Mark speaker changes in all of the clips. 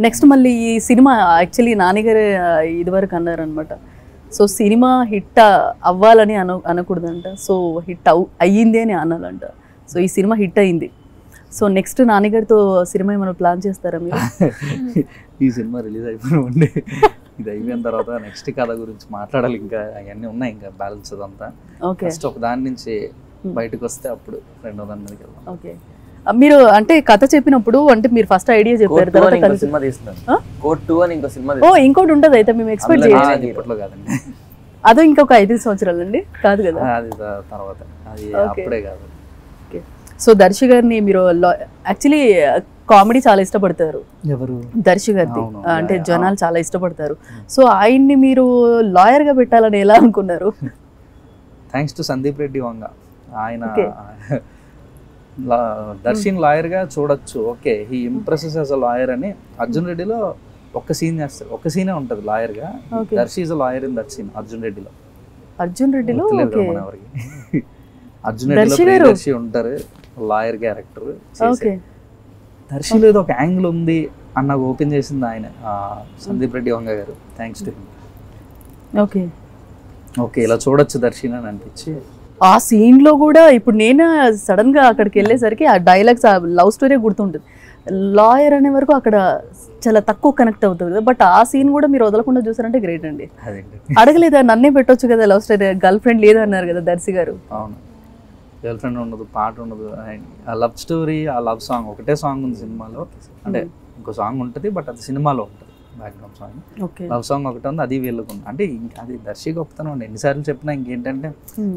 Speaker 1: Next మళ్ళీ ఈ cinema actually నాన్నగారు ఇదివరకు అన్నారనమాట. సో సినిమా హిట్ అవ్వాలని అనకూడదంట, సో హిట్ అయ్యింది అని అనాలంట. సో ఈ సినిమా హిట్ అయింది. సో నెక్స్ట్ నాన్నగారితో సినిమా ఏమైనా ప్లాన్ చేస్తారా మీరు?
Speaker 2: ఈ సినిమా రిలీజ్ అయిపోయింది, ఇది అయిపోయిన తర్వాత నెక్స్ట్ కథ గురించి మాట్లాడాలి. ఇంకా అవన్నీ ఉన్నాయి, ఇంకా బ్యాలెన్స్ అదంతా. ఫస్ట్ ఒక దాని నుంచి బయటకు వస్తే అప్పుడు రెండో దాని మీదకి వెళ్దాం.
Speaker 1: ఓకే, మీరు అంటే కథ చెప్పినప్పుడు అంటే మీరు ఫస్ట్ ఐడియా చెప్పారు, తర్వాత
Speaker 3: సినిమా తీస్తున్నాను కోట్ 2 అని ఇంకో సినిమా.
Speaker 1: ఓ ఇంకోటి ఉంటుంది అయితే మేము ఎక్స్పెక్ట్ చేయాలి.
Speaker 2: ఇప్పట్లో కాదండి,
Speaker 1: అదో ఇంకొక 5 సంవత్సరాలు అండి కాదు కదా?
Speaker 2: అది తర్వాత, అది అప్పుడే కాదు.
Speaker 1: ఓకే, సో దర్శి గారిని మీరు యాక్చువల్లీ కామెడీ చాలా ఇష్టపడతారు.
Speaker 2: ఎవరు?
Speaker 1: దర్శి గారిది అంటే జనాలు చాలా ఇష్టపడతారు. సో ఆయన్ని మీరు లాయర్ గా పెట్టాలని ఎలా అనుకున్నారు?
Speaker 2: Thanks to Sandeep Reddy Vanga. ఆయన దర్శిని లాయర్ గా చూడొచ్చు, okay he impresses as a lawyer అని. అర్జున్ రెడ్డిలో ఒక్క సీన్ చేస్తారు, ఒక్క సీనే ఉంటది లాయర్ గా. Darshi is a lawyer in that scene. Arjun రెడ్డిలో
Speaker 1: అర్జున్ రెడ్డిలో
Speaker 2: అర్జున్ రెడ్డిలో దర్శి ఉంటారు లాయర్ క్యారెక్టర్. దర్శిలో ఏదో ఒక యాంగిల్ ఉంది అన్న ఓపెన్ చేసింది ఆయన, సందీప్ రెడ్డి వంగ గారు. Thanks to him.
Speaker 1: Okay
Speaker 2: okay ఇలా చూడొచ్చు దర్శిని అని అనిపించి
Speaker 1: ఆ సీన్ లో కూడా ఇప్పుడు నేను సడన్ గా అక్కడికి వెళ్ళేసరికి ఆ డైలాగ్స్, ఆ లవ్ స్టోరీ గుర్తుంటుంది. లాయర్ అనే వరకు అక్కడ చాలా తక్కువ కనెక్ట్ అవుతుంది కదా, బట్ ఆ సీన్ కూడా మీరు వదలకుండా చూసారంటే గ్రేట్ అండి. అడగలేదా నన్నే పెట్టొచ్చు కదా లవ్ స్టోరీ, గర్ల్ ఫ్రెండ్ లేదు అన్నారు కదా దర్శి గారు?
Speaker 2: అవును, గర్ల్ ఫ్రెండ్ ఉండదు, పాట ఉండదు. ఆ లవ్ స్టోరీ, ఆ లవ్ సాంగ్ ఒకటే సాంగ్ ఉంది సినిమాలో, అంటే ఇంకో సాంగ్ ఉంటుంది బట్ అది సినిమాలో ఉంటుంది బ్యాక్గ్రౌండ్ సాంగ్. లవ్ సాంగ్ ఒకటి ఉంది, అది వీళ్ళకుంది. అంటే ఇంకా అది దర్శి గొప్పతనం అండి. ఎన్నిసార్లు చెప్పినా ఇంకేంటంటే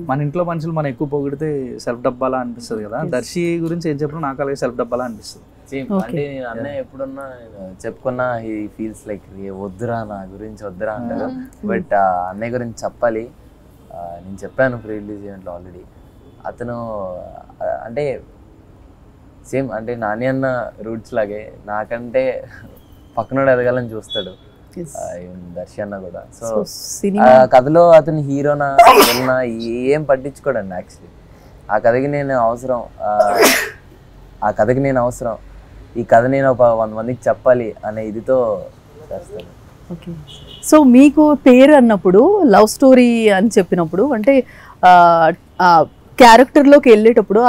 Speaker 2: మన ఇంట్లో మనుషులు మనం ఎక్కువ పొగిడితే సెల్ఫ్ డబ్బాలా అనిపిస్తుంది కదా, దర్శి గురించి ఏం చెప్పినా నాకు అలాగే సెల్ఫ్ డబ్బాలా అనిపిస్తుంది.
Speaker 3: అంటే నేను అన్నయ్య ఎప్పుడున్నా చెప్పుకున్నా హీ ఫీల్స్ లైక్ వద్దురా నా గురించి వద్దురా అంటారు, బట్ అన్నయ్య గురించి చెప్పాలి. నేను చెప్పాను ప్రీ రిలీజ్ ఈవెంట్లో ఆల్రెడీ. అతను అంటే సేమ్ అంటే నాని అన్న రూట్స్ లాగే నాకంటే పక్కనోడు ఎదగాలని చూస్తాడు దర్శి అన్న కూడా. సో కథలో అతను హీరోనా విలనా ఏం పట్టించుకోడండి యాక్చువల్లీ. ఆ కథకి నేను అవసరం, ఈ కథ నేను ఒక 100 మందికి చెప్పాలి అనే ఇదితో చేస్తాను.
Speaker 1: ఓకే, సో మీకు పేరు అన్నప్పుడు లవ్ స్టోరీ అని చెప్పినప్పుడు అంటే క్యారెక్టర్లోకి వెళ్ళేటప్పుడు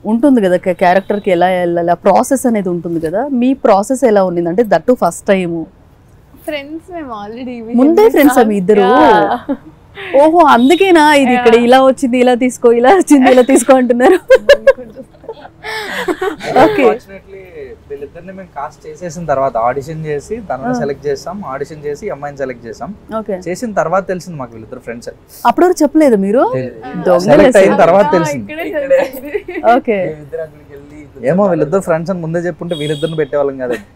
Speaker 1: ఉంటుంది కదా, క్యారెక్టర్కి ఎలా వెళ్ళాలి, ఆ ప్రాసెస్ అనేది ఉంటుంది కదా. మీ ప్రాసెస్ ఎలా ఉంది అంటే దట్టు ఫస్ట్ టైం
Speaker 4: ఫ్రెండ్స్ మేము ఆల్రెడీ
Speaker 1: ముందే ఫ్రెండ్స్ మీ ఇద్దరు? ఓహో అందుకేనా ఇది ఇక్కడ ఇలా వచ్చింది ఇలా తీసుకో, ఇలా వచ్చింది ఇలా తీసుకో అంటున్నారు. ఓకే,
Speaker 2: వీళ్ళిద్దరిని మేము కాస్ట్ చేసేసిన తర్వాత ఆడిషన్ చేసి తనని సెలెక్ట్ చేసాం, ఆడిషన్ చేసి అమ్మాయిని సెలెక్ట్ చేసాం. చేసిన తర్వాత తెలిసింది మాకు వీళ్ళిద్దరు ఫ్రెండ్స్.
Speaker 1: అప్పుడు వరకు చెప్పలేదు మీరు?
Speaker 2: సెలెక్ట్ అయిన తర్వాత తెలిసింది.
Speaker 1: ఓకే,
Speaker 2: ఏమో వీళ్ళిద్దరు ఫ్రెండ్స్ అని ముందే చెప్పుంటే వీళ్ళిద్దరిని పెట్టేవాళ్ళం కదండి.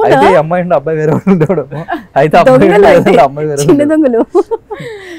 Speaker 2: అయితే అమ్మాయి అబ్బాయి వేరే ఉండేవాడు, అయితే అమ్మాయి వేరే.